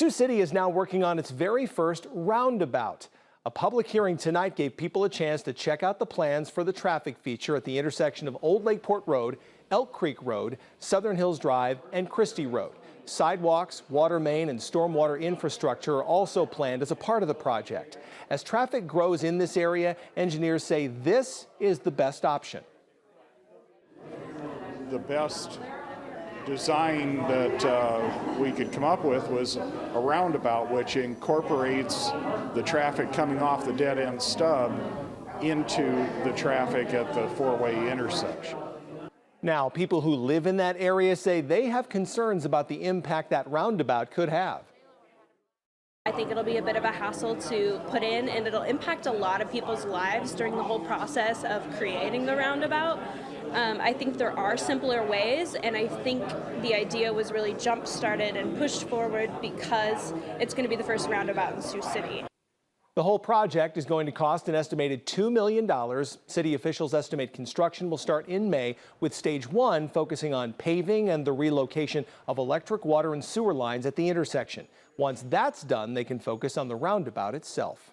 Sioux City is now working on its very first roundabout. A public hearing tonight gave people a chance to check out the plans for the traffic feature at the intersection of Old Lakeport Road, Elk Creek Road, Southern Hills Drive, and Christie Road. Sidewalks, water main, and stormwater infrastructure are also planned as a part of the project. As traffic grows in this area, engineers say this is the best option. The best design that we could come up with was a roundabout which incorporates the traffic coming off the dead-end stub into the traffic at the four-way intersection. Now, people who live in that area say they have concerns about the impact that roundabout could have. I think it'll be a bit of a hassle to put in, and it'll impact a lot of people's lives during the whole process of creating the roundabout. I think there are simpler ways, and I think the idea was really jump-started and pushed forward because it's going to be the first roundabout in Sioux City. The whole project is going to cost an estimated $2 million. City officials estimate construction will start in May, with stage 1 focusing on paving and the relocation of electric, water, and sewer lines at the intersection. Once that's done, they can focus on the roundabout itself.